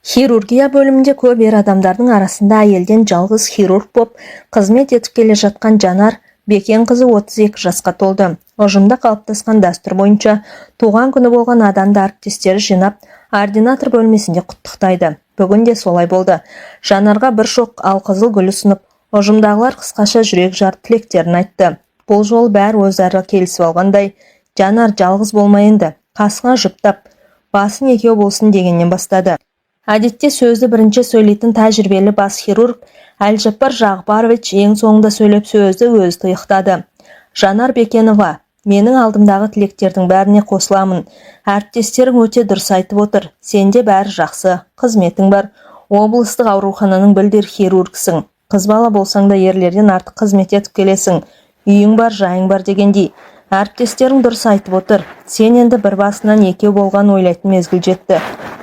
Хирургия бөлімінде көп ер адамдардың арасында әйелден жалғыз хирург боп қызмет етіп келе жатқан Жанар Бекенқызы 32 жасқа толды. Ұжымда қалыптасқан дәстүр бойынша туған күні болған адамды әріптестері жинап, ординатор бөлмесінде құттықтайды. Бүгін де солай болды. Жанарға бір шоқ алқызыл гүл ұсынып, ұжымдағылар қысқаша жүрек жар тілектерін айтты. Бұл жол бәрі өзара келісіп алғандай, Жанар жалғыз болмайынды, қасына жұптап, басын екеу болсын дегеннен бастады. Әдетте сөзді бірінші сөйлейтін тәжірибелі бас хирург Әлжаппар Жағыпарович ең соңында сөйлеп сөзді өзі тұйықтады. Жанар Бекенова, менің алдымдағы тілектердің бәріне қосыламын. Әріптестерің өте дұрыс айтып отыр. Сенде бәрі жақсы, қызметің бар. Облыстық аурухананың білдір хирургсың. Қыз бала болсаң да ерлерден артық қызмет етіп келесің. Үйің бар, жайың бар дегендей. Әріптестерің дұрыс айтып отыр. Сен енді бір басынан екеу болған ойлайтын мезгіл жетті.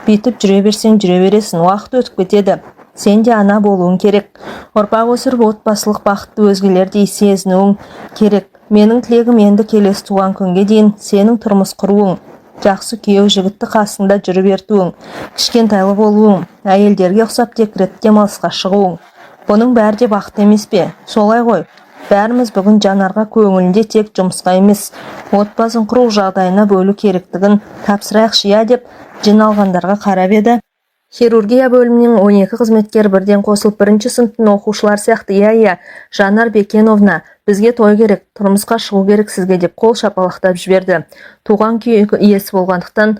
Бүйтіп жүре берсең жүре бересің, уақыт өтіп кетеді. Сен де ана болуың керек. Ұрпақ өсіріп отбасылық бақытты өзгелердей сезінуің керек. Менің тілегім енді келесі туған күнге дейін сенің тұрмыс құруың, жақсы күйеу жігітті қасында жүріп ертуің, кішкентайлы болуың, әйелдерге ұқсап декрет демалысқа шығуың. Бұның бәрі де бақыт емес пе? Солай ғой. Бәріміз бүгін Жанарға көңілінде тек жұмысқа емес, отбасын құру жағдайына бөлу керектігін тапсырайықшы я деп жиналғандарға қарап еді. Хирургия бөлімінің 12 қызметкері бірден қосылып, бірінші сыныптың оқушылар сияқты, иә, Жанар Бекеновна, бізге той керек, тұрмысқа шығу керек сізге деп қол шапалақтап жіберді. Туған күйі иесі болғандықтан,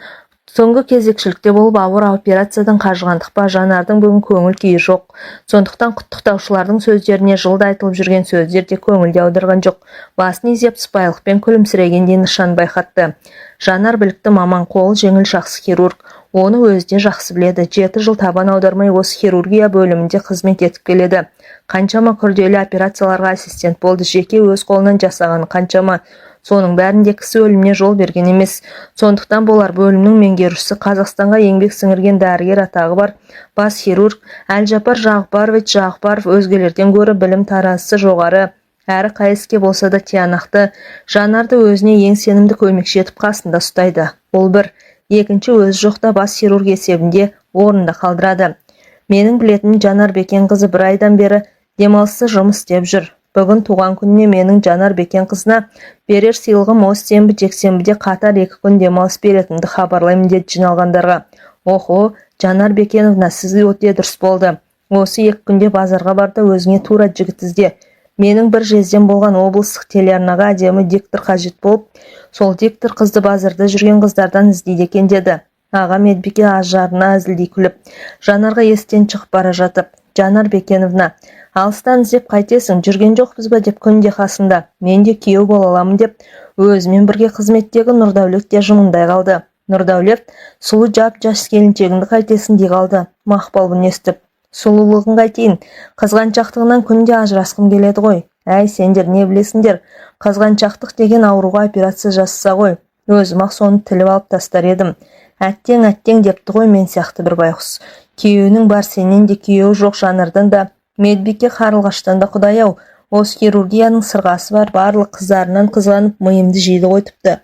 соңғы кезекшілікте болып ауыр операциядан қажығандық па, Жанардың бүгін көңіл күйі жоқ. Сондықтан құттықтаушылардың сөздеріне жылда айтылып жүрген сөздер де көңілде аудырған жоқ. Басын изеп сыпайылықпен күлімсірегенде нышан байқатты. Жанар білікті маман, қол жеңіл жақсы хирург. Оны өзі де жақсы біледі. 7 жыл табан аудармай осы хирургия бөлімінде қызмет етіп келеді. Қаншама күрделі операцияларға ассистент болды. Жеке өз қолынан жасаған қаншама. Соның бәрінде кісі өліміне жол берген емес. Сондықтан болар бөлімнің меңгерушісі, Қазақстанға еңбек сіңірген дәрігер атағы бар бас хирург Әлжаппар Жағыпарович Жағыпаров өзгелерден гөрі білім таразысы жоғары, әрі қайыске болса да тиянақты. Жанарды өзіне ең сенімді көмекші етіп қасында ұстайды. Ол бір. Екінші, өз жоқта бас хирург есебінде орында қалдырады. Менің білетін Жанар Бекенқызы бір айдан бері демалыссыз жұмыс істеп жүр. Бүгін туған күніне менің Жанар Бекенқызына берер сыйлығым осы сенбі жексенбіде қатар 2 күн демалыс беретінді хабарлаймын деді жиналғандарға. Охо, Жанар Бекеновна, сізге өте дұрыс болды. Осы 2 күнде базарға барда өзіңе тура жігіт ізде. Менің бір жезден болған облыстық телеарнаға әдемі диктор қажет болып, сол диктор қызды базарда жүрген қыздардан іздейді екен деді. Аға медбике ажарына әзілдей күліп, Жанарға естен шығып бара жатып, Жанар Бекеновна, алыстан іздеп қайтесің, жүрген жоқпыз ба деп күнде қасында, мен де күйеу бола аламын деп, өзімен бірге қызметтегі Нұрдәулет те жымыңдай қалды. Нұрдәулет, сұлу жап-жас келіншегіңді қайтесің дей қалды. Мақпал бұны естіп, сұлулығын қайтейін, қызғаншақтығынан күнде ажырасқым келеді ғой. Әй, сендер не білесіңдер, қызғаншақтық деген ауруға операция жасаса ғой. Өзім-ақ соны тіліп алып тастар едім. Әттең депті ғой мен сияқты бір байқұс. Күйеуінің бар, сенен де күйеуі жоқ. Жанардан да, медбике Қарлығаштан да құдай-ау, осы хирургияның сырғасы бар, барлық қыздарынан қызғанып миымды жейді ғой тіпті.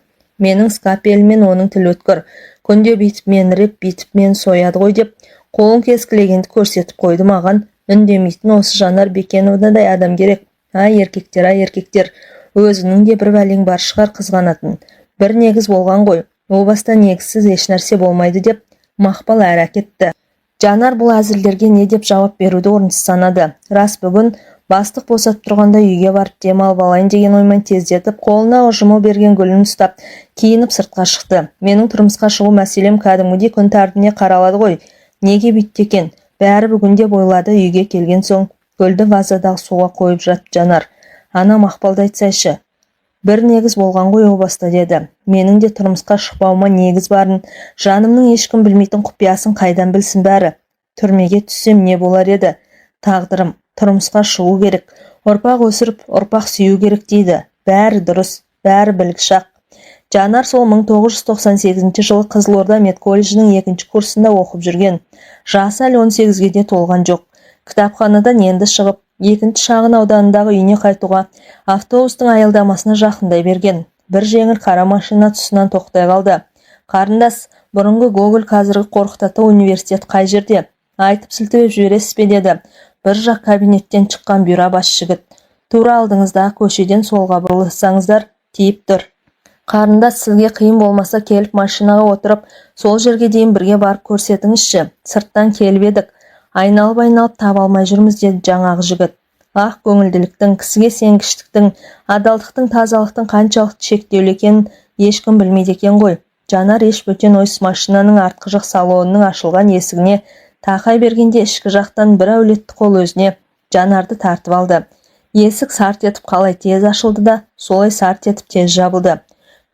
Менің скапелмен оның тіл өткір. Күнде бейтіп мен реп, бейтіп мен сояды ғой деп, қолын кескілегенді көрсетіп қойды маған. Үндемейтін осы Жанар Бекеновнадай адам керек. Ай, еркектер, өзінің де бір бәлең бар шығар қызғанатын. Бір негіз болған ғой. О баста негізсіз ешнәрсе болмайды деп Мақпал әрі әкетті. Жанар бұл әзілдерге не деп жауап беруді орынсыз санады. Рас, бүгін бастық босатып тұрғанда үйге барып демалып алайын деген оймен тездетіп, қолына ұжымы берген гүлін ұстап, киініп сыртқа шықты. Менің тұрмысқа шығу мәселем кәдімгідей күн тәртібіне қаралады ғой. Неге бүйтті екен? Бәрі бүгінде бойлады. Үйге келген соң гүлді вазадағы суға қойып жатты Жанар. Ана Мақпалды айтсайшы. Бір негіз болған ғой о баста деді. Менің де тұрмысқа шықпауыма негіз барын, жанымның ешкім білмейтін құпиясын қайдан білсін бәрі. Түрмеге түссем не болар еді? Тағдырым, тұрмысқа шығу керек, ұрпақ өсіріп, ұрпақ сүю керек дейді. Бәрі дұрыс, бәрі білгіш ақ. Жанар сол 1998 жылы Қызылорда медколледжінің 2-ші курсында оқып жүрген. Жасы әлі 18-ге де толған жоқ. Кітапханадан енді шығып, 2-ші шағын ауданындағы үйіне қайтуға автобустың аялдамасына жақындай берген. Бір жеңіл қара машина тұсынан тоқтай қалды. Қарындас, Бұрынғы Гоголь қазіргі Қорқыт университет қай жерде? Айтып сілтеп жібересіз бе деді. Бір жақ кабинеттен шыққан бұйра бас жігіт. Тура алдыңыздағы көшеден солға бұрылсаңыздар тиіп тұр. Қарындас, сізге қиын болмаса келіп машинаға отырып, сол жерге дейін бірге барып көрсетіңізші. Сырттан келіп едік. Айналып таба алмай жүрміз деді жаңағы жігіт. Ақ көңілділіктің, кісіге сенгіштіктің, адалдықтың, тазалықтың қаншалықты шектеулі екенін ешкім білмейді екен ғой. Жанар еш бөтен ойсыз машинаның артқы жақ салонының ашылған есігіне тақай бергенде ішкі жақтан бір әулетті қол өзіне Жанарды тартып алды. Есік сарт етіп қалай тез ашылды да, солай сарт етіп тез жабылды.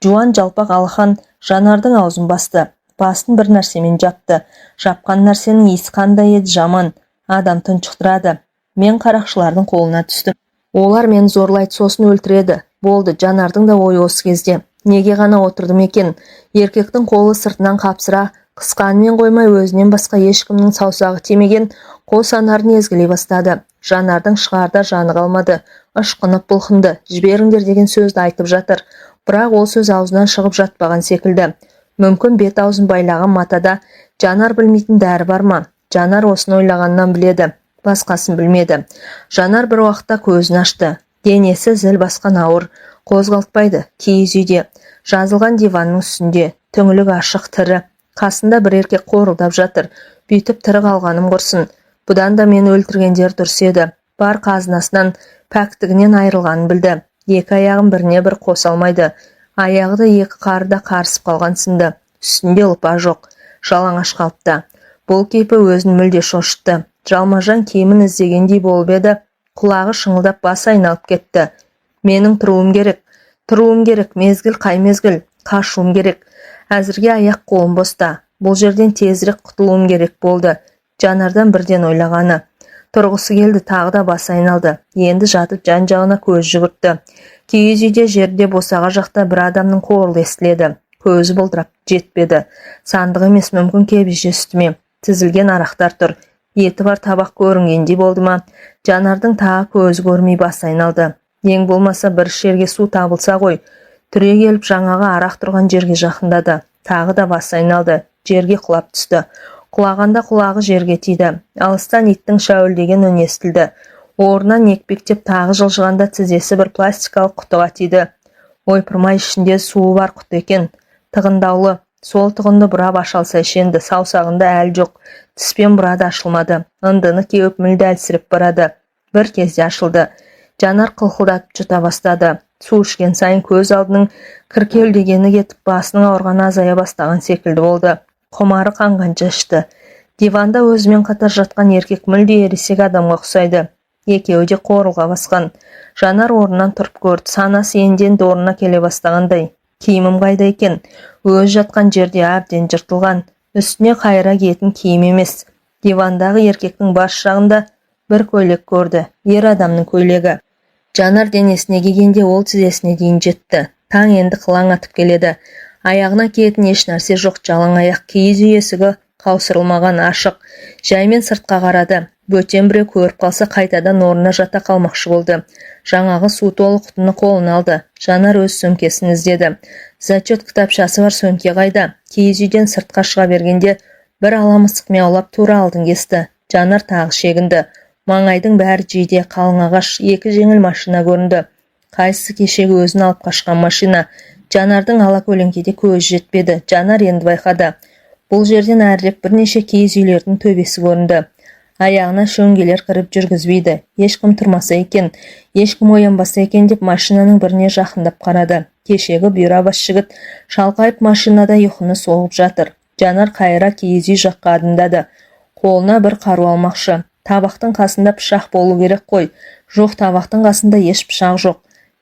Жуан жалпақ Алахан Жанардың аузын басты. Басын бір нәрсемен жапты. Жапқан нәрсенің иісі қандай еді, жаман. Адам тұншықтырады. Мен қарақшылардың қолына түстім. Олар мені зорлайды, сосын өлтіреді. Болды, Жанардың да ойы осы кезде. Неге ғана отырдым екен? Еркектің қолы сыртынан қапсыра, қысқанымен қоймай өзінен басқа ешкімнің саусағы тимеген қос анарын езгілей бастады. Жанардың шығарда жаны қалмады. Ышқынып бұлқынды. Жіберіңдер деген сөзді айтып жатыр. Бірақ ол сөз аузынан шығып жатпаған секілді. Мүмкін бет аузын байлаған матада Жанар білмейтін дәрі бар ма? Жанар осыны ойлағаннан біледі. Басқасын білмеді. Жанар бір уақытта көзін ашты. Денесі зіл басқан ауыр, қозғалтпайды. Киіз үйде, жазылған диванның үстінде, түңілік ашық тірі. Қасында бір еркек қорылдап жатыр. Бүйтіп тірі қалғаным құрсын. Бұдан да мені өлтіргендер дұрыс еді. Бар қазынасынан, пәктігінен айырылғанын білді. Екі аяғын біріне бір қоса алмайды. Аяғы да екі қарыда қарысып қалған сынды. Үстінде ұлпа жоқ. Жалаңаш қалыпты. Бұл кейпі өзін мүлде шошытты. Жалмажан киімін іздегендей болып еді, құлағы шыңылдап басы айналып кетті. Менің тұруым керек, мезгіл қай мезгіл, қашуым керек. Әзірге аяқ қолым боста. Бұл жерден тезірек құтылуым керек болды. Жанардан бірден ойлағаны. Тұрғысы келді, тағы да басы айналды. Енді жатып жан-жағына көз жүгіртті. Киіз үйде жерде босаға жақта бір адамның қоңыры естіледі. Көзі бұлдырап жетпеді. Сандық емес, мүмкін кебеже үстіме тізілген арақтар тұр. Еті бар табақ көрінгендей болды ма? Жанардың тағы көзі көрмей басы айналды. Ең болмаса бір жерге су табылса ғой. Түре келіп жаңағы арақ тұрған жерге жақындады. Тағы да басы айналды. Жерге құлап түсті. Құлағанда құлағы жерге тиді. Алыстан иттің шәуілдеген үні естілді. Орнынан екпектеп тағы жылжығанда тізесі бір пластикалық құтыға тиді. Ойпырмай, ішінде суы бар құты екен. Тығындаулы. Сол тығынды бұрап ашалса шенді. Саусағында әл жоқ. Тіспен бұрады ашылмады. Ындыны кеуіп мүлде әлсіріп барады. Бір кезде ашылды. Жанар қылқылдатып жұта бастады. Су ішкен сайын көз алдының кіркеулдегені кетіп, басының ауырғаны азая бастаған секілді болды. Құмары қанғанша ішті. Диванда өзімен қатар жатқан еркек мүлде ересек адамға ұқсайды. Екеуі де қорылға басқан. Жанар орнынан тұрып көрді. Санасы енді орнына келе бастағандай. Киімім қайда екен? Өз жатқан жерде әбден жыртылған. Үстіне қайыра киетін киім емес. Дивандағы еркектің бас жағында бір көйлек көрді. Ер адамның көйлегі. Жанар денесіне кигенде ол тізесіне дейін жетті. Таң енді қылаң атып келеді. Аяғына киетін еш нәрсе жоқ, жалаң аяқ. Киіз үй есігі қаусырылмаған, ашық. Жаймен сыртқа қарады. Бөтен біреу көріп қалса қайтадан орнына жата қалмақшы болды. Жаңағы су толы құтыны қолына алды. Жанар өз сөмкесін іздеді. Зачет кітапшасы бар, сөмке қайда? Киіз үйден сыртқа шыға бергенде бір ала мысық мияулап тура алдын кесті. Жанар тағы шегінді. Маңайдың бәрі жиде, қалың ағаш, екі жеңіл машина көрінді. Қайсысы кешегі өзін алып қашқан машина? Жанардың ала көлеңкеде көз жетпеді. Жанар енді байқады. Бұл жерден әрірек бірнеше киіз үйлердің төбесі көрінді. Аяғына шөңгелер кіріп жүргізбейді. Ешкім тұрмаса екен, ешкім оянбаса екен деп машинаның біріне жақындап қарады. Кешегі бұйра бас жігіт шалқайып машинада ұйқыны соғып жатыр. Жанар қайыра киіз үй жаққа адымдады. Қолына бір қару алмақшы. Табақтың қасында пышақ болу керек қой. Жоқ, табақтың қасында еш пышақ жоқ.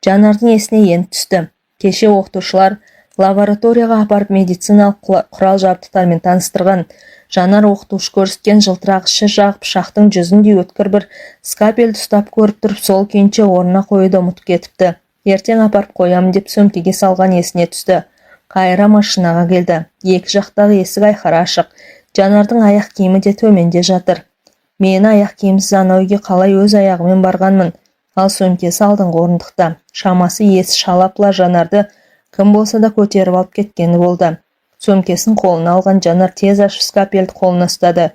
Жанардың есіне енді түсті. Кеше оқытушылар лабораторияға апарып медициналық құрал жабдықтармен таныстырған. Жанар оқытушы көрсеткен жылтырақ іші жағы пышақтың жүзіндей өткір бір скапельді ұстап көріп тұрып, сол күйінше орнына қоюды ұмытып кетіпті. Ертең апарып қоямын деп сөмкеге салған есіне түсті. Қайыра машинаға келді. Екі жақтағы есік айқара ашық. Жанардың аяқ киімі де төменде жатыр. Мені аяқ киімсіз анау үйге қалай өз аяғымен барғанмын. Ал сөмкесі алдыңғы орындықта. Шамасы есі шалапла Жанарды кім болса да көтеріп алып кеткені болды. Сөмкесін қолына алған Жанар тез ашып скапелді қолына ұстады.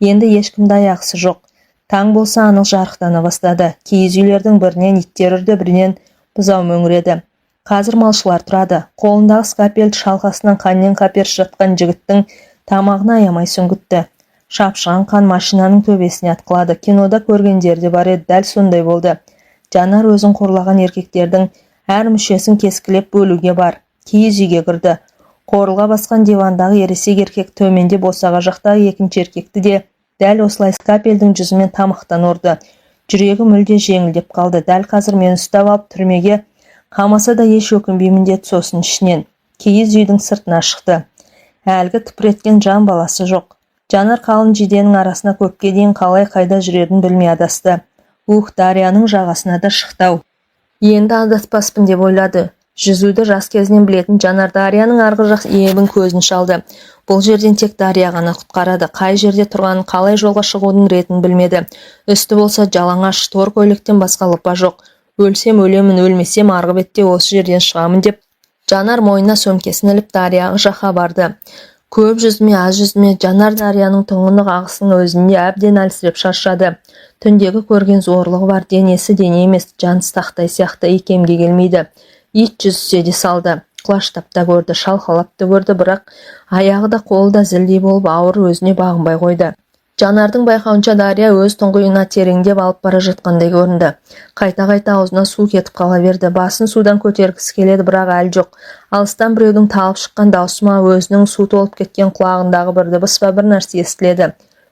Енді ешкімді аяқсы жоқ. Таң болса анық жарықтана бастады. Киіз үйлердің бірінен иттер үрді, бірінен бұзау мөңіреді. Қазір малшылар тұрады. Қолындағы скапелді шалқасынан қаннен қаперіш жатқан жігіттің тамағына аямай сүңгітті. Шапшыған қан машинаның төбесіне атқылады. Кинода көргендер де бар еді, дәл сондай болды. Жанар өзін қорлаған еркектердің әр мүшесін кескілеп бөлуге бар. Киіз үйге кірді. Қорылға басқан дивандағы ересек еркек төменде босаға жақтағы екінші еркекті де дәл осылай скапелдің жүзімен тамақтан ұрды. Жүрегі мүлде жеңілдеп қалды. Дәл қазір мені ұстап алып түрмеге қамаса да еш өкінбеймін деді сосын ішінен. Киіз үйдің сыртына шықты. Әлгі тыпыреткен жан баласы жоқ. Жанар қалың жиденің арасына көпке дейін қалай қайда жүрерін білмей адасты. Дарияның жағасына да шықтау. Енді адаспаспын деп ойлады. Жүзуді жас кезінен білетін Жанар Дарияның арғы жақ иебін көзін шалды. Бұл жерден тек Дария ғана құтқарады. Қай жерде тұрғанын, қалай жолға шығудың ретін білмеді. Үсті болса жалаңаш, тор көйлектен басқа лыпа жоқ. Өлсем өлемін, өлмесем арғы бетте осы жерден шығамын деп Жанар мойнына сөмкесін іліп Дарияға жақа барды. Көп жүзме, аз жүзме, Жанар Дарияның тұңғынық ағысының өзінде әбден әлсіреп шаршады. Түндегі көрген зорлығы бар, денесі дене емес, жансы тақтай сияқты икемге келмейді. Ит жүзсе де салды. Құлаштап та көрді, шалқалап та көрді, бірақ аяғы да қолы да зілдей болып ауыр өзіне бағынбай қойды. Жанардың байқауынша Дария өз тұңғиығына тереңдеп алып бара жатқандай көрінді. Қайта-қайта аузына су кетіп қала берді. Басын судан көтергісі келеді, бірақ әлі жоқ. Алыстан біреудің талып шыққан даусы ма, өзінің су толып кеткен құлағындағы бір дыбыс па бір нәрсе естіледі.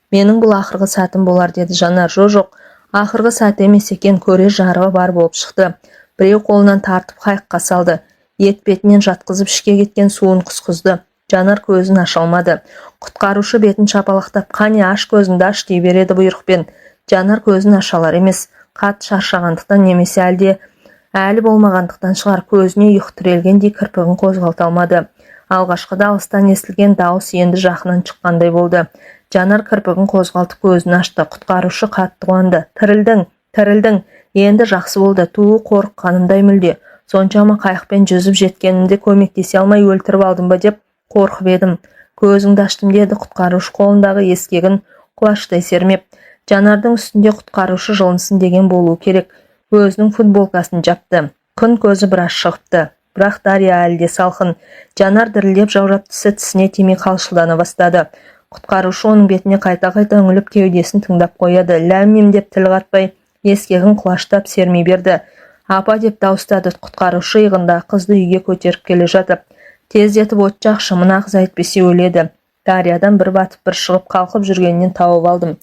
Менің бұл ақырғы сәтім болар деді Жанар. Жоқ, ақырғы сәт емес екен, көрер жарығы бар болып шықты. Біреу қолынан тартып қайыққа салды. Ет бетінен жатқызып ішке кеткен суын құсқызды. Жанар көзін аша алмады. Құтқарушы бетін шапалақтап, қане аш көзіңді аш дей береді бұйрықпен. Жанар көзін ашалар емес, қат шаршағандықтан немесе әлі болмағандықтан шығар, көзіне ұйқы тірелгендей кірпігін қозғалта алмады. Алғашқыда алыстан естілген дауыс енді жақыннан шыққандай болды. Жанар кірпігін қозғалтып көзін ашты. Құтқарушы қатты қуанды. Тірілдің. Енді жақсы болды. Туы қорыққанымдай мүлде. Соншама қайықпен жүзіп жеткенімде көмектесе алмай өлтіріп алдым ба деп қорқып едім. Көзіңді аштым деді құтқарушы қолындағы ескегін құлаштай сермеп. Жанардың үстінде құтқарушы жылынсын деген болу керек. Өзінің футболкасын жапты. Күн көзі біраз шығыпты. Бірақ Дария әлі де салқын. Жанар дірілдеп жаурап тісіне тимей қалшылдана бастады. Құтқарушы оның бетіне қайта-қайта үңіліп кеудесін тыңдап қояды. Ләм-мим деп тіл қатпай ескегін құлаштап сермей берді. Апа деп дауыстады құтқарушы иығында қызды үйге көтеріп келе жатып. Тездетіп от жақшы, мына қыз әйтпесе өледі. Дариядан бір батып бір шығып қалқып жүргеннен тауып алдым.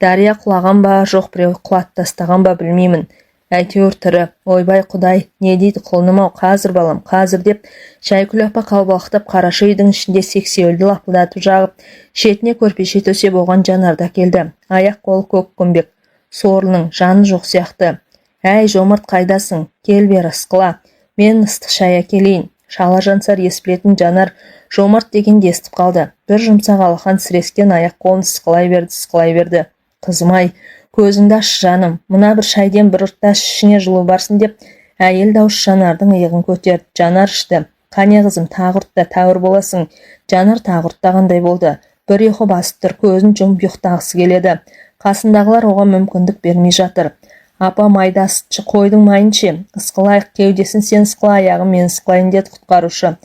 Дария құлаған ба, жоқ біреу құлатып тастаған ба білмеймін. Әйтеуір тірі. Ойбай құдай, не дейді құлыным-ау, қазір балам, қазір деп Шайкүл апа қалбалақтап қараша үйдің ішінде сексеуілді лапылдатып жағып, шетіне көрпеше төсеп оған Жанарда келді. Аяқ қолы көк көмбек. Сорлының жаны жоқ сияқты. Әй, жомарт қайдасың? Кел бері ысқыла. Мен ыстық шай әкелейін. Шала жансар ес білетін Жанар жомарт дегенде естіп қалды. Бір жұмсақ алақан сірескен аяқ қолын сықылай берді. Қызым-ай, көзіңді аш жаным, мына бір шайден бір ұрттас ішіне жылу барсын деп әйел дауыс Жанардың иығын көтерді. Жанар ішті. Қане қызым, тағы ұртта тәуір боласың. Жанар тағы ұрттағандай болды. Бір ұйқы басып тұр, көзін жұмып ұйықтағысы келеді. Қасындағылар оған мүмкіндік бермей жатыр. Апа майда ысытшы, қойдың майынше, ысқылайық, кеудесін сен ысқыла, аяғын мен ысқылайын деді құтқарушы.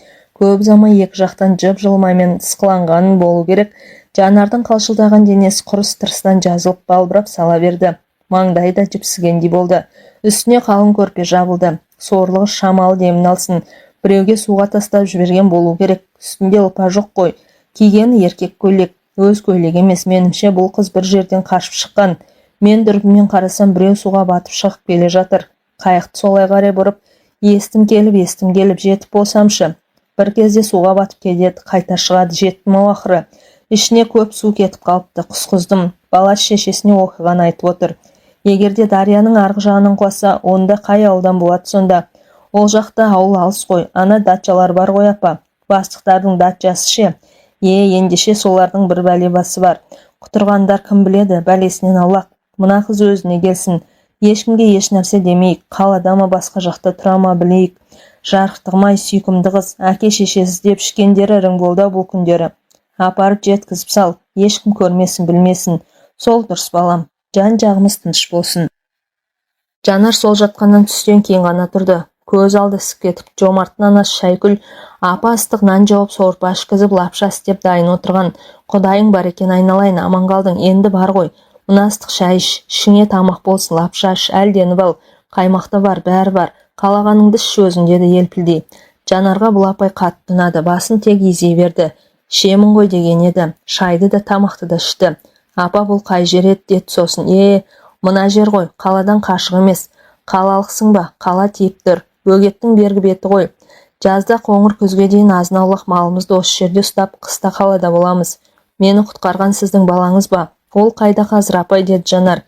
Көп ұзамай екі жақтан жып-жылы маймен ысқыланғанын болу керек. Жанардың қалшылдаған денесі құрыс тырыстан жазылып балбырап сала берді. Маңдайы да жіпсігендей болды. Үстіне қалың көрпе жабылды. Сорлығы шамалы демін алсын. Біреуге суға тастап жіберген болу керек. Үстінде лыпа жоқ қой. Кигені еркек көйлек. Өз көйлек емес, меніңше бұл қыз бір жерден қашып шыққан. Мен дүрбімен қарасам біреу суға батып шығып келе жатыр. Қайықты солай қарай бұрып, естім келіп жетіп болсамшы. Бір кезде суға батып кетеді, қайта шығады, жеттім-ау ақыры. Ішіне көп су кетіп қалыпты, құсқыздым. Бала шешесіне оқиғаны айтып отыр. Егерде Дарияның арғы жағынан құласа, онда қай ауылдан болады сонда? Ол жақта ауыл алыс қой, ана дачалар бар ғой апа. Бастықтардың дачасы ше. Ендеше солардың бір бәлебасы бар. Құтырғандар кім біледі, бәлесінен Аллах. Мына қыз өзіне келсін. Ешкімге еш нәрсе демейік. Қалада ма басқа жақта тұра ма білейік. Жарықтығым-ай, сүйкімді қыз, әке-шешесі деп ішкендері ірің болды бұл күндері. Апарып жеткізіп сал, ешкім көрмесін, білмесін. Сол дұрыс балам, жан-жағымыз тыныш болсын. Жанар сол жатқаннан түстен кейін ғана тұрды. Көз алды ісіп кетіп, Жомарттың анасы Шайкүл апа ыстық нан жауып сорпа ішкізіп лапша істеп дайын отырған. Құдайың бар екен, айналайын, аман қалдың, енді бар ғой. Мына ыстық шай іш, ішіңе тамақ болсын, лапша іш, әлденіп ал, қаймақты бар, бәрі бар. Қалағаныңды іш өзің, деді елпілдей. Жанарға бұл апай қатты ұнады, басын тек изей берді. Ішемін ғой деген еді. Шайды да тамақты да ішті. Апа бұл қай жер еді, деді сосын. Мына жер ғой, қаладан қашық емес. Қалалықсың ба? Қала тиіп тұр. Бөгеттің бергі беті ғой. Жазда қоңыр күзге дейін азын-аулақ малымызды осы жерде ұстап, қыста қалада боламыз. Мені құтқарған сіздің балаңыз ба? Ол қайда қазір, апай, деді Жанар.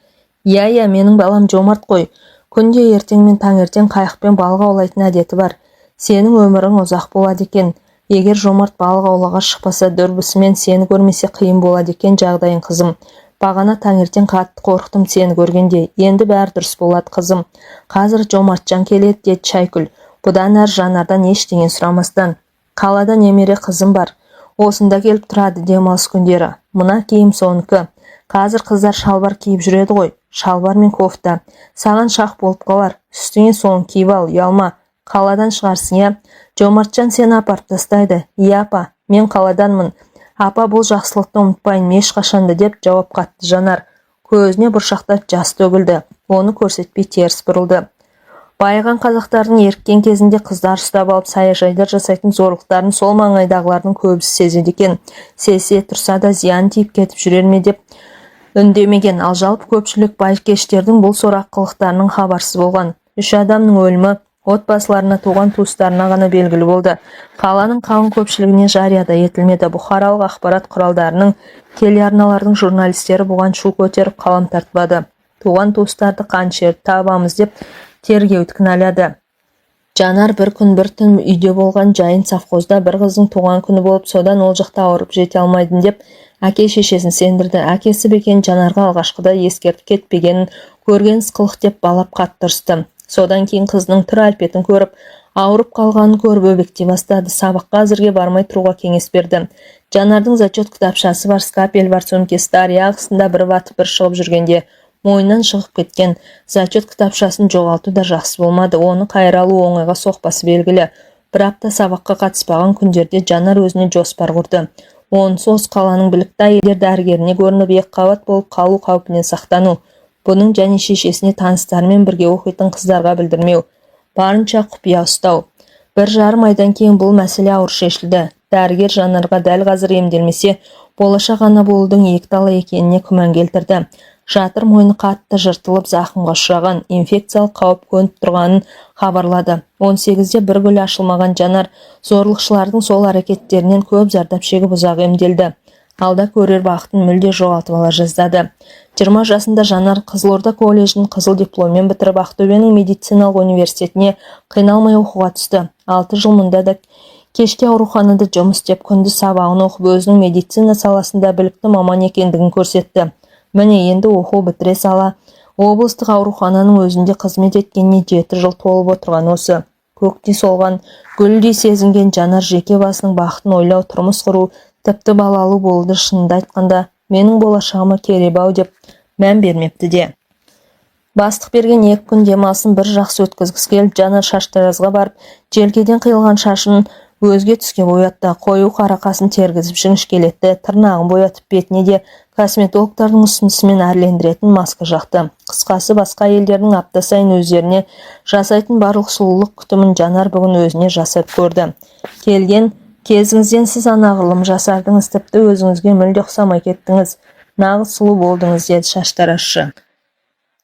Иә, менің балам Жомарт қой. Күнде ертең мен таңертең қайықпен балық аулайтын әдеті бар. Сенің өмірің ұзақ болады екен. Егер Жомарт балық аулауға шықпаса, дүрбісімен сені көрмесе қиын болады екен жағдайың, қызым. Бағана таңертең қатты қорықтым сені көргенде. Енді бәрі дұрыс болады, қызым. Қазір Жомартжан келеді, деді Шайкүл. Бұдан әр Жанардан ештеңе сұрамастан. Қалада немере қызым бар. Осында келіп тұрады демалыс күндері. Мына киім соныкі. Қазір қыздар шалбар киіп жүреді ғой. Шалбар мен кофта. Саған шақ болып қалар. Үстіңе соны киіп ал, ұялма. Қаладан шығарсың, иә? Жомартжан сені апарып тастайды. Иә, апа, мен қаладанмын. Апа, бұл жақсылықты ұмытпайын, ешқашанда, деп жауап қатты Жанар. Көзіне бұршақтап жас төгілді. Оны көрсетпей теріс бұрылды. Байыған қазақтардың еріккен кезінде қыздар ұстап алып саяжайдар жасайтын зорлықтарын сол маңайдағылардың көбісі сезеді екен. Сезсе тұрса да зиян тиіп кетіп жүрер ме деп үндемеген, ал жалпы көпшілік байкештердің бұл сорақ қылықтарының хабарсыз болған. 3 адамның өлімі отбасыларына, туған туыстарына ғана белгілі болды. Қаланың қалың көпшілігіне жарияда етілмеді. Бұқаралық ақпарат құралдарының, телеарналардың журналистері бұған шу көтеріп қалам тартпады. Туған туыстарды қаншер табамыз деп тергеуді кінәлады. Жанар бір күн бір түн үйде болған, жайын совхозда бір қыздың туған күні болып, содан ол жақта ауырып жете алмайдың деп әке-шешесін сендірді. Әкесі Бекен Жанарға алғашқыда ескертіп кетпегенін көрген сықылық деп балап қатты ұрысты. Содан кейін қыздың түр әлпетін көріп, ауырып қалғанын көріп өбектей бастады. Сабаққа әзірге бармай тұруға кеңес берді. Жанардың зачет кітапшасы бар, скапель бар, сөмкесі дария ағысында бір батып бір шығып жүргенде мойнынан шығып кеткен. Зачет кітапшасын жоғалту да жақсы болмады. Оны қайыра алу оңайға соқпасы белгілі. Бір апта сабаққа қатыспаған күндерде Жанар өзіне жоспар құрды. Онысы осы қаланың білікті әйелдер дәрігеріне көрініп екіқабат болып қалу қаупінен сақтану. Бұның және шешесіне таныстарымен бірге оқитын қыздарға білдірмеу. Барынша құпия ұстау. 1,5 айдан кейін бұл мәселе ауыр шешілді. Дәрігер Жанарға дәл қазір емделмесе, болашақ ана болудың екіталы екеніне күмән келтірді. Жатыр мойны қатты жыртылып зақымға ұшыраған, инфекциялық қауіп төніп тұрғанын хабарлады. 18-де бір гүлі ашылмаған Жанар зорлықшылардың сол әрекеттерінен көп зардап шегіп ұзақ емделді. Алда көрер бақытын мүлде жоғалтып ала жаздады. 20 жасында Жанар Қызылорда колледжін қызыл дипломмен бітіріп, Ақтөбенің медициналық университетіне қиналмай оқуға түсті. 6 жыл мұнда да кешке ауруханада жұмыс істеп, күндіз сабағын оқып, өзінің медицина саласында білікті маман екендігін көрсетті. Міне енді оқу бітіре сала облыстық аурухананың өзінде қызмет еткеніне 7 жыл толып отырған осы. Көктей солған, гүлдей сезінген Жанар жеке басының бақытын ойлау, тұрмыс құру, тіпті балалы болуды шынында айтқанда менің болашағыма керек-ау деп мән бермепті де. Бастық берген 2 күн демалысын бір жақсы өткізгісі келіп, Жанар шаштаразға барып, желкеден қиылған шашын өзге түске боятты. Қою қарақасын тергізіп жіңішкелетті, тырнағын боятып, бетіне де косметологтардың ұсынысымен әрлендіретін маска жақты. Қысқасы, басқа елдердің апта сайын өздеріне жасайтын барлық сұлулық күтімін Жанар бүгін өзіне жасап көрді. Келген кезіңізден сіз анағұрлым жасардыңыз, тіпті өзіңізге мүлде ұқсамай кеттіңіз. Нағыз сұлу болдыңыз, деді шаштаразшы.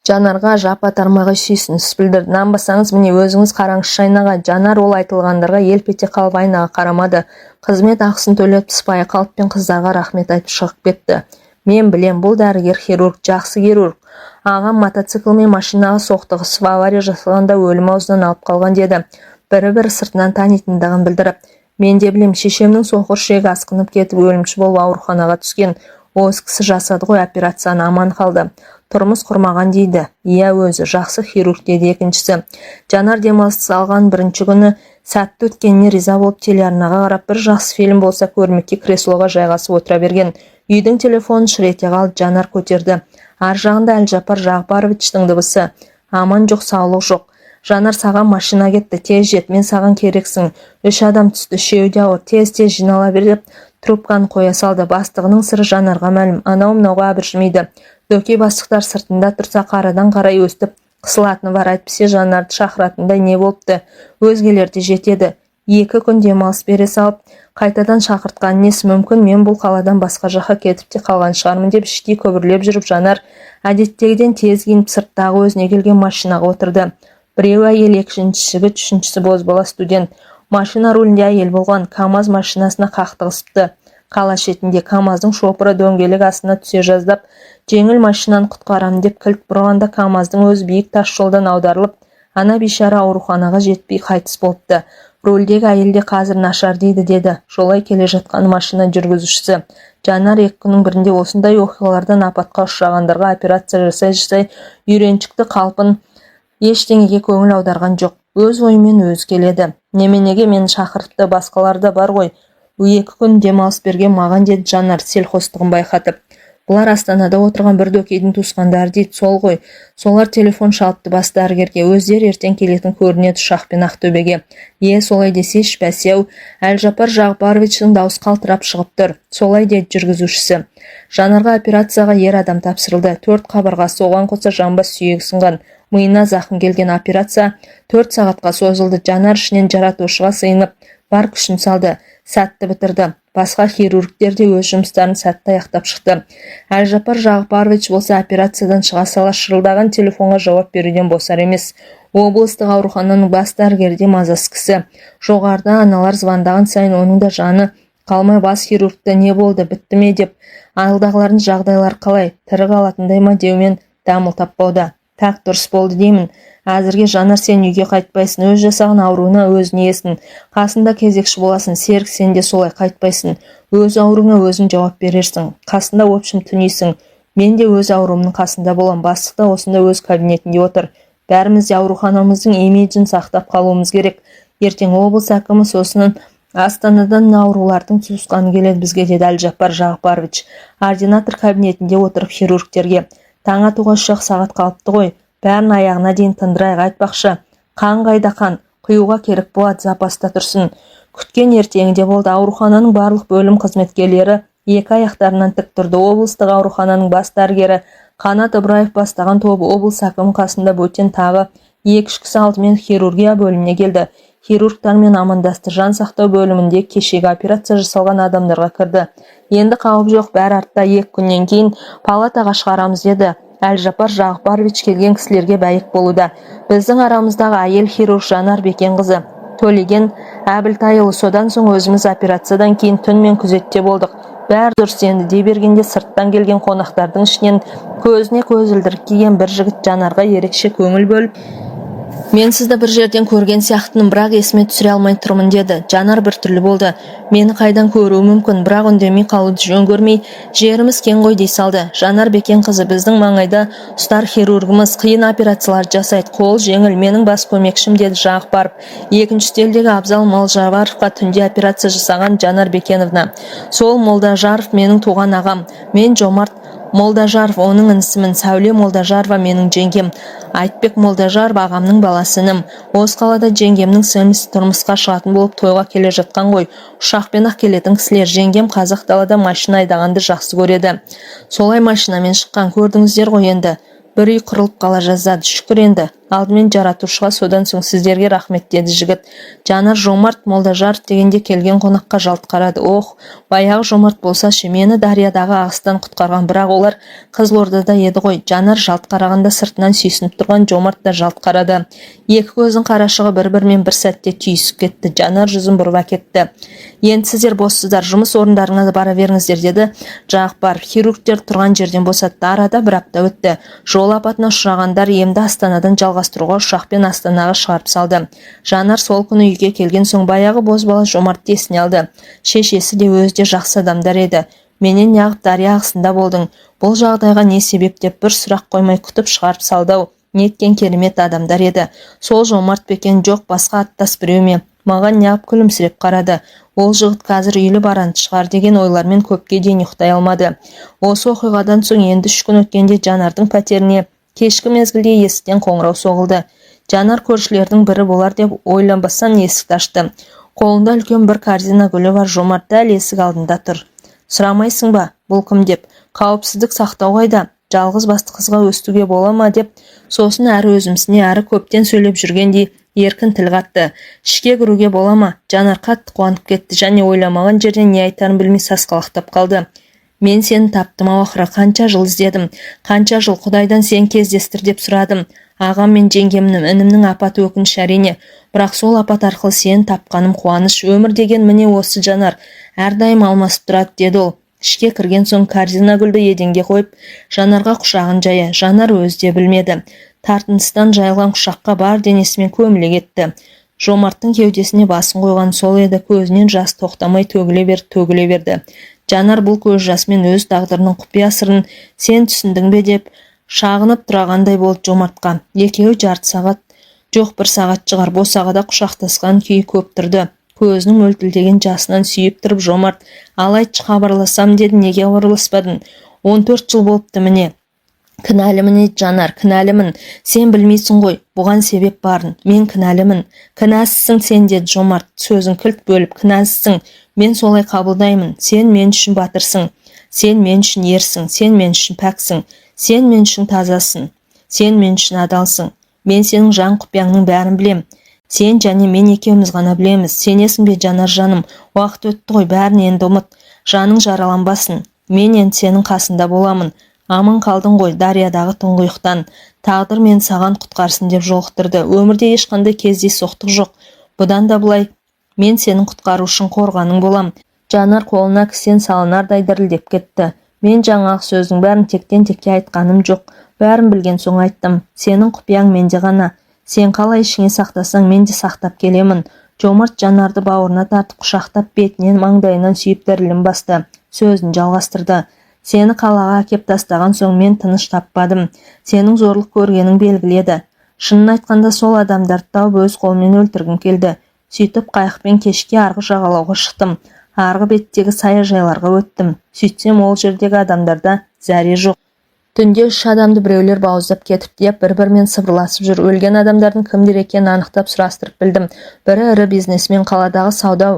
Жанарға жапа тармағы сүйсініс білдірді. Нанбасаңыз міне өзіңіз қараңызшы айнаға. Жанар ол айтылғандарға елп ете қалып айнаға қарамады. Қызмет ақысын төлеп сыпайы қалыппен қыздарға рахмет айтып шығып кетті. Мен білем, бұл дәрігер хирург, жақсы хирург. Ағам мотоциклмен машинаға соқтығысып авария жасалғанда өлім аузынан алып қалған, деді. Бірі сыртынан танитындығын білдіріп. Мен де білем, шешемнің соқыр ішегі асқынып кетіп өлімші болып ауруханаға түскен. Оз кісі жасады ғой, операцияны аман қалды. Тұрмыс құрмаған дейді. Иә, өзі жақсы хирург деді екіншісі. Жанар демалыс алған бірінші күні сәтті өткеніне риза болып телеарнаға қарап бір жақсы фильм болса көрмекке креслоға жайғасып отыра берген. Үйдің телефонын шыр ете қалды. Жанар көтерді. Ар жағында Әлжапар Жағбаровичтің дыбысы. Аман жоқ, саулық жоқ. Жанар, саған машина кетті, тез жет, мен саған керексің. 3 адам түсті, үшеуі де ауыр, тез жинала бер деп трубканы қоя салды. Бастығының сыры Жанарға мәлім. Анау-мынауға абыржымайды. Дөкей бастықтар сыртында тұрса қарадан қарай өстіп қысылатыны бар. Әйтпесе Жанарды шақыратындай не болыпты. Өзгелерде жетеді. 2 күн демалыс бере салып, қайтадан шақыртқан несі мүмкін, мен бұл қаладан басқа жаққа кетіп те қалған шығармын деп іштей көбірлеп жүріп, Жанар әдеттегіден тез киініп сырттағы өзіне келген машинаға отырды. Біреу әйел, екіншісі жігіт, үшіншісі бозбала студент. Машина рулінде әйел болған. КамАЗ машинасына қақтығысыпты. Қала шетінде КамАЗдың шопыры дөңгелек астына түсе жаздап, жеңіл машинаны құтқарамын деп кілт бұрғанда КамАЗдың өз биік тас жолдан аударылып, ана бейшара ауруханаға жетпей қайтыс болыпты. Рөлдегі әйелде қазір нашар дейді, деді жолай келе жатқан машина жүргізушісі. Жанар 2 күннің бірінде осындай оқиғалардан апатқа ұшырағандарға операция жасай үйреншікті қалпын ештеңеге көңіл аударған жоқ. Өз ойымен өзі келеді. Неменеге мені шақыртты, басқаларда бар ғой. 2 күн демалыс берген маған, деді Жанар селқостығын байқатып. Бұлар Астанада отырған бір дөкейдің туысқандары дейді, сол ғой. Солар телефон шалыпты бас дәрігерге. Өздері ертең келетін көрінеді ұшақпен Ақтөбеге. Солай десеш, бәсеу, Әлжапар Жағбаровичтің дауыс қалтырап шығып тұр. Солай деді жүргізушісі. Жанарға операцияға ер адам тапсырылды. 4 қабырғасы, оған қоса жамбас сүйегі сынған. Миына зақым келген. Операция 4 сағатқа созылды. Жанар ішінен жаратушыға сыйынып бар күшін салды. Сәтті бітірді. Басқа хирургтер де өз жұмыстарын сәтті аяқтап шықты. Әлжапар Жағбарович болса операциядан шыға сала шырылдаған телефонға жауап беруден босар емес. Облыстық аурухананың бас дәрігері де мазасыз кісі. Жоғарыда аналар звондаған сайын оның да жаны қалмай бас хирургті не болды, бітті ме деп, алдағылардың жағдайлар қалай, тірі қалатындай ма деумен дамыл таппауда. Так дұрыс болды деймін. Әзірге Жанар, сен үйге қайтпайсың, өз жасаған ауруына өзің иесің. Қасында кезекші боласың, Серік, сен де солай қайтпайсың. Өз ауруыңа өзің жауап берерсің. Қасында общым түнейсің. Мен де өз аурумның қасында болам. Бастық та осында өз кабинетінде отыр. Бәріміз де ауруханамыздың имиджін сақтап қалуымыз керек. Ертең облыс әкімі сосын Астанадан аурулардың туысқаны келеді бізге, деді Әлжапар Жағбарович. Ординатор кабинетінде отырып хирургтерге. Таң атуға 3 сағат қалыпты ғой. Бәрін аяғына дейін тындырайық, айтпақшы. Қан қайда қан? Құюға керек болады, запаста тұрсын. Күткен ертеңінде болды. Аурухананың барлық бөлім қызметкерлері 2 аяқтарынан тік тұрды. Облыстық аурухананың бас дәрігері Қанат Ыбыраев бастаған тобы облыс әкімі қасында бөтен тағы 2 кісі алдымен хирургия бөліміне келді. Хирургтармен амандасты. Жан сақтау бөлімінде кешегі операция жасалған адамдарға кірді. Енді қауіп жоқ, бәрі артта, 2 күннен кейін палатаға шығарамыз, деді. Әлжапар Жағбарович келген кісілерге бәйік болуда. Біздің арамыздағы әйел хирург Жанар Бекенқызы Төлеген Әбілтайұлы. Содан соң өзіміз операциядан кейін түнмен күзетте болдық. Бәрі дұрыс енді дей бергенде сырттан келген қонақтардың ішінен көзіне көз ілдіріп киген бір жігіт Жанарға ерекше көңіл бөліп, мен сізді бір жерден көрген сияқтымын, бірақ есіме түсіре алмай тұрмын, деді. Жанар бір түрлі болды. Мені қайдан көруі мүмкін, бірақ үндемей қалуды жөн көрмей, жеріміз кең ғой дей салды. Жанар Бекенқызы біздің маңайда ұстар хирургымыз, қиын операциялар жасайды, қол жеңіл, менің бас көмекшім, деді Жағбаров. Екінші үстелдегі Абзал Молдажаровқа түнде операция жасаған Жанар Бекеновна. Сол Молдажаров менің туған ағам. Мен Жомарт Молдажаров оның інісімін. Сәуле Молдажарова менің жеңгем. Айтбек Молдажаров ағамның баласыным. Осы қалада жеңгемнің сіңлісі тұрмысқа шығатын болып тойға келе жатқан ғой. Ұшақпен-ақ келетін кісілер. Жеңгем қазақ далада машина айдағанды жақсы көреді. Солай машинамен шыққан, көрдіңіздер ғой енді. Бір үй құрылып қала жаздады. Шүкір енді. Алдымен жаратушыға, содан соң сіздерге рахмет, деді жігіт. Жанар Жомарт Молдажаров дегенде келген қонаққа жалт қарады. Ох, баяғы Жомарт болса ше, мені Дариядағы ағыстан құтқарған, бірақ олар Қызылордада еді ғой. Жанар жалт қарағанда сыртынан сүйсініп тұрған Жомарт да жалт қарады. 2 көздің қарашығы бір-бірімен бір сәтте түйісіп кетті. Жанар жүзін бұрып әкетті. Енді сіздер боссыздар, жұмыс орындарыңа бара беріңіздер, деді Жағбаров. Хирургтер тұрған жерден босатты. Арада 1 апта өтті. Жол апатына ұшырағандар емді Астанадан жалғастыруға ұшақпен Астанаға шығарып салды. Жанар сол күні үйге келген соң баяғы бозбала Жомартты есіне алды. Шешесі де өзі де жақсы адамдар еді. Менен неғып дария ағысында болдың? Бұл жағдайға не себеп деп бір сұрақ қоймай күтіп шығарып салды-ау. Неткен керемет адамдар еді. Сол Жомарт бекен жоқ басқа аттас біреу ме? Маған неғып күлімсіреп қарады. Ол жігіт қазір үйлі баранты шығар деген ойлармен көпке дейін ұйықтай алмады. Осы оқиғадан соң енді 3 күн өткенде Жанардың пәтеріне кешкі мезгілде есіктен қоңырау соғылды. Жанар көршілердің бірі болар деп ойланбастан есікті ашты. Қолында үлкен бір корзина гүлі бар. Жомарт дәл есік алдында тұр. Сұрамайсың ба, бұл кім деп? Қауіпсіздік сақтау қайда? Жалғыз басты қызға өстуге бола ма деп, сосын әрі өзімсіне әрі көптен сөйлеп жүргендей еркін тіл қатты. Ішке кіруге бола ма? Жанар қатты қуанып кетті және ойламаған жерден не айтарын білмей сасқалақтап қалды. Мен сені таптым ақыры, қанша жыл іздедім, қанша жыл Құдайдан сен кездестір деп сұрадым. Ағам мен жеңгемнің, інімнің апаты өкініш әрине, бірақ сол апат арқылы сені тапқаным қуаныш. Өмір деген міне осы Жанар, әрдайым алмасып тұрады деді ол. Ішке кірген соң корзина гүлді еденге қойып, Жанарға құшағын жая. Жанар өзі де білмеді. Тартыныстан жайылған құшаққа бар денесімен көміле кетті. Жомарттың кеудесіне басын қойған сол еді. Көзінен жас тоқтамай төгіле берді. Жанар бұл көз жасымен өз тағдырының құпия сырын сен түсіндің бе деп шағынып тұрағандай болды Жомартқа. Екеуі жарты сағат, жоқ 1 сағат шығар босағада құшақтасқан күйі көп тұрды. Көзінің мөлтілдеген жасынан сүйіп тұрып Жомарт, ал айтшы хабарласам деді, неге хабарласпадың? 14 жыл болыпты міне. Кінәлімін еді Жанар, кінәлімін. Сен білмейсің ғой, бұған себеп барын. Мен кінәлімін. Кінәсізсің сен деді Жомарт, сөзін кілт бөліп. Кінәсізсің. Мен солай қабылдаймын. Сен мен үшін батырсың. Сен мен үшін ерсің. Сен мен үшін пәксің. Сен мен үшін тазасың. Сен мен үшін адалсың. Мен сенің жан құпияңның бәрін білем. Сен және мен екеуміз ғана білеміз. Сенесің бе Жанар жаным? Уақыт өтті ғой, бәрін енді ұмыт. Жаның жараланбасын. Мен енді сенің қасында боламын. Аман қалдың ғой дариядағы тұңғиықтан. Тағдыр мен саған құтқарсын деп жолықтырды. Өмірде ешқандай кездейсоқтық жоқ. Бұдан да былай мен сенің құтқарушың, қорғаның болам. Жанар қолына кісен салынардай дірілдеп кетті. Мен жаңағы сөздің бәрін тектен-текке айтқаным жоқ. Бәрін білген соң айттым. Сенің құпияң менде ғана. Сен қалай ішіңе сақтасаң, мен де сақтап келемін. Жомарт Жанарды бауырына тартып құшақтап бетінен маңдайынан сүйіп дірілін басты. Сөзін жалғастырды. Сені қалаға әкеп тастаған соң мен тыныш таппадым. Сенің зорлық көргенің белгіледі. Шынын айтқанда сол адамдарды тауып өз қолмен өлтіргім келді. Сөйтіп қайықпен кешке арғы жағалауға шықтым. Арғы беттегі саяжайларға өттім. Сөйтсем ол жердегі адамдарда зәре жоқ. Түнде 3 адамды біреулер бауыздап кетіп деп бір-бірімен сыбырласып жүр. Өлген адамдардың кімдер екенін анықтап сұрастырып білдім. Бірі ірі бизнесмен, қаладағы сауда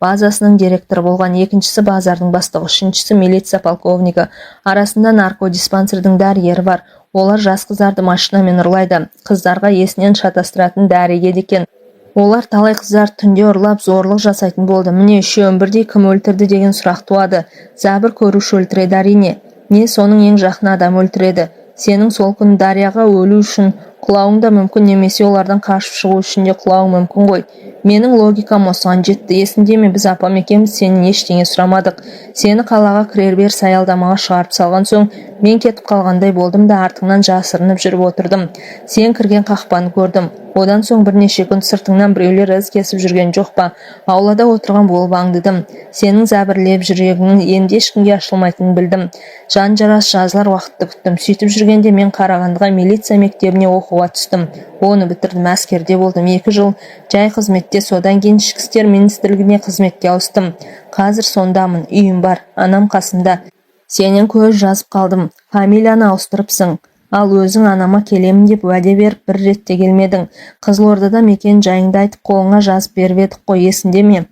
базасының директоры болған, екіншісі базардың бастығы, үшіншісі милиция полковнигі. Арасында наркодиспансердің дәрігері бар. Олар жас қыздарды машинамен ұрлайды. Қыздарға есінен шатастыратын дәрігер екен. Олар талай қыздар түнде ұрлап зорлық жасайтын болды. Міне үшеуін бірдей кім өлтірді деген сұрақ туады. Зәбір көруші өлтіреді әрине. Не соның ең жақын адам өлтіреді. Сенің сол күні дарияға өлу үшін құлауың да мүмкін, немесе олардан қашып шығу үшін де құлауың мүмкін ғой. Менің логикам осыған жетті. Есінде ме, біз апам екеуміз сенен ештеңе сұрамадық. Сені қалаға кірер-бер саялдамаға шығарып салған соң мен кетіп қалғандай болдым да артыңнан жасырынып жүріп отырдым. Сен кірген қақпаны көрдім. Одан соң бірнеше күн сыртыңнан біреулер із кесіп жүрген жоқ па? Аулада отырған болып аңдыдым. Сенің зәбірлеп жүрегіңнің енді ешкімге ашылмайтынын білдім. Жан жарас жазылар уақытты күттім. Сөйтіп жүргенде мен Қарағандыға милиция мектебіне оқуға түстім. Оны бітірдім, әскерде болдым 2 жыл. Жай қызметте, содан кейін ішкі істер министрлігіне қызметке ауыстым. Қазір сондамын, үйім бар, анам қасында. Сенен көз жазып қалдым. Фамилияны ауыстырыпсың. Ал өзің анама келемін деп уәде беріп бір ретте келмедің. Қызылордада мекен жайыңды айтып қолыңа жазып беріп едік қой, есінде ме?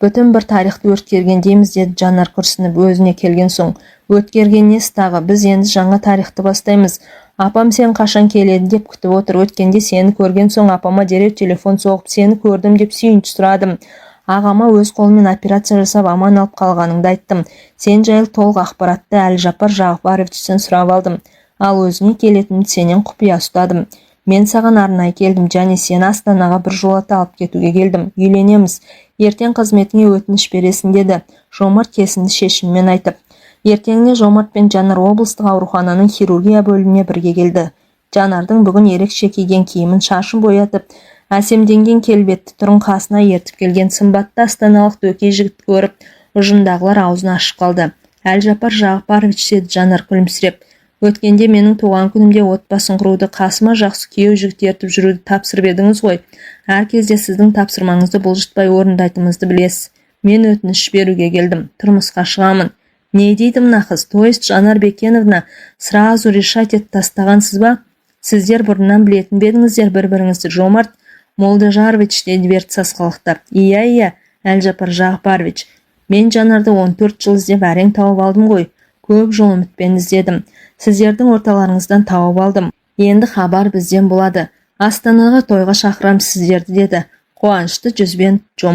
Бүтін бір тарихты өткергендейміз деді Жанар күрсініп өзіне келген соң. Өткерген несі тағы? Біз енді жаңа тарихты бастаймыз. Апам сен қашан келеді деп күтіп отыр. Өткенде сені көрген соң апама дереу телефон соғып сені көрдім деп сүйінші сұрадым. Ағама өз қолымен операция жасап аман алып қалғаныңды айттым. Сен жайлы толық ақпаратты Әлжапар Жағыпаровичтен сұрап алдым. Ал өзіңе келетінімді сенен құпия ұстадым. Мен саған арнайы келдім және сені Астанаға бір жолата алып кетуге келдім. Үйленеміз. Ертең қызметіңе өтініш бересің деді. Жомарт кесімді шешіммен айтып. Ертеңіне Жомарт пен Жанар облыстық аурухананың хирургия бөліміне бірге келді. Жанардың бүгін ерекше киген киімін шашын боятып, әсемденген келбетті тұрын қасына ертіп келген сымбатты астаналық дөкей жігіт көріп, ұжымдағылар аузын ашып қалды. Әлжапар Жағыпарович, деді Жанар күлімсіреп. Өткенде менің туған күнімде отбасын құруды, қасыма жақсы күйеу жігіт ертіп жүруді тапсырып едіңіз ғой. Әр кезде сіздің тапсырмаңызды бұлжытпай орындайтынымызды білесіз. Мен өтініш беруге келдім. Тұрмысқа шығамын. Не дейді мына қыз? То есть Жанар Бекеновна сразу решать етіп тастағансыз ба? Сіздер бұрыннан білетін бедіңіздер бір-біріңізді, Жомарт Молдажарович, деді Берді сасқалақтап. Иә, Әлжапар Жағыпарович. Мен Жанарды 14 жыл іздеп әрең тауып алдым ғой. Көп жол үмітпен іздедім. Сіздердің орталарыңыздан тауып алдым. Енді хабар бізден болады. Астанаға тойға шақырам сіздерді, деді. Қуанышты жүзбен Жомарт.